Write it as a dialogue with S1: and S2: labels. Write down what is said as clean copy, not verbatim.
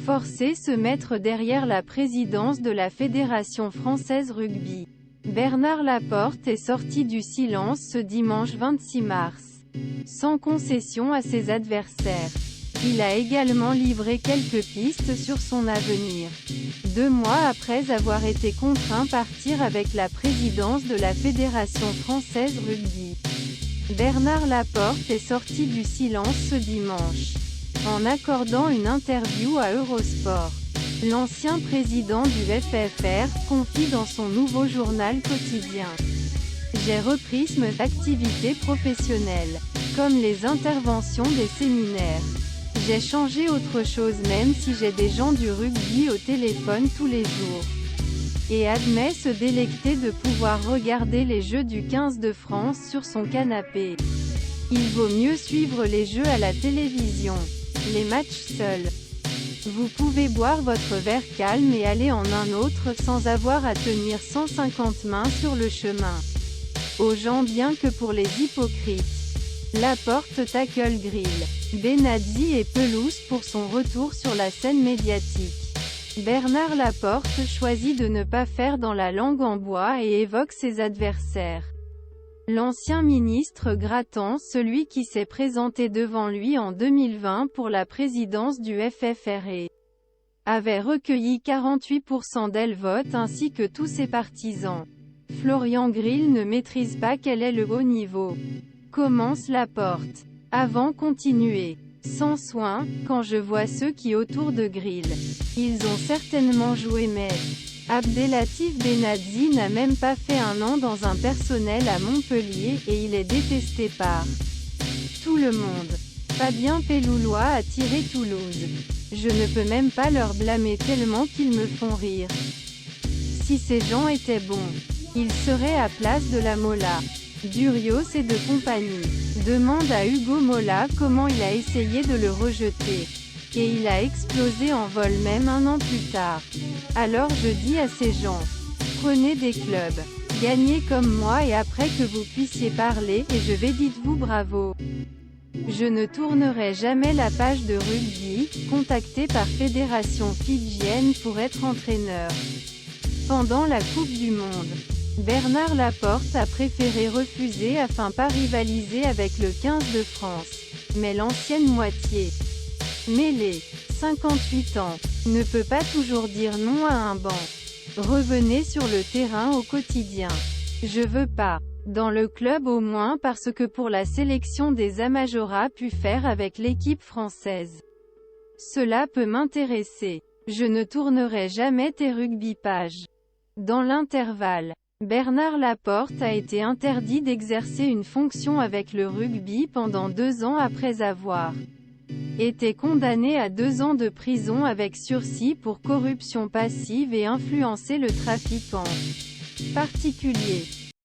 S1: Forcé se mettre derrière la présidence de la Fédération française rugby. Bernard Laporte est sorti du silence ce dimanche 26 mars. Sans concession à ses adversaires. Il a également livré quelques pistes sur son avenir. 2 mois après avoir été contraint partir avec la présidence de la Fédération française rugby. Bernard Laporte est sorti du silence ce dimanche. En accordant une interview à Eurosport. L'ancien président du FFR confie dans son nouveau journal quotidien. J'ai repris mes activités professionnelles, comme les interventions des séminaires. J'ai changé autre chose même si j'ai des gens du rugby au téléphone tous les jours. Et admet se délecter de pouvoir regarder les Jeux du 15 de France sur son canapé. Il vaut mieux suivre les Jeux à la télévision. Les matchs seuls. Vous pouvez boire votre verre calme et aller en un autre sans avoir à tenir 150 mains sur le chemin. Aux gens bien que pour les hypocrites. Laporte tackle Grill. Benazzi et pelouse pour son retour sur la scène médiatique. Bernard Laporte choisit de ne pas faire dans la langue en bois et évoque ses adversaires. L'ancien ministre grattant, celui qui s'est présenté devant lui en 2020 pour la présidence du FFR, avait recueilli 48% des votes ainsi que tous ses partisans. Florian Grill ne maîtrise pas quel est le haut niveau. Commence Laporte. Avant continuer. Sans soin, quand je vois ceux qui autour de Grill. Ils ont certainement joué mais... Abdelatif Benazzi n'a même pas fait 1 an dans un personnel à Montpellier, et il est détesté par tout le monde. Fabien Pelloulois a tiré Toulouse. Je ne peux même pas leur blâmer tellement qu'ils me font rire. Si ces gens étaient bons, ils seraient à place de la Mola. Durios et de compagnie. Demande à Hugo Mola comment il a essayé de le rejeter. Et il a explosé en vol même 1 an plus tard. Alors je dis à ces gens, prenez des clubs, gagnez comme moi et après que vous puissiez parler, et je vais dites-vous bravo. Je ne tournerai jamais la page de rugby, contacté par Fédération fidjienne pour être entraîneur. Pendant la Coupe du Monde, Bernard Laporte a préféré refuser afin pas rivaliser avec le 15 de France. Mais l'ancienne moitié mêlée, 58 ans, ne peut pas toujours dire non à un banc. Revenez sur le terrain au quotidien. Je veux pas. Dans le club au moins parce que pour la sélection des Amajora pu faire avec l'équipe française. Cela peut m'intéresser. Je ne tournerai jamais tes rugby pages. Dans l'intervalle, Bernard Laporte a été interdit d'exercer une fonction avec le rugby pendant 2 ans après avoir été condamné à 2 ans de prison avec sursis pour corruption passive et influencer le trafic en particulier.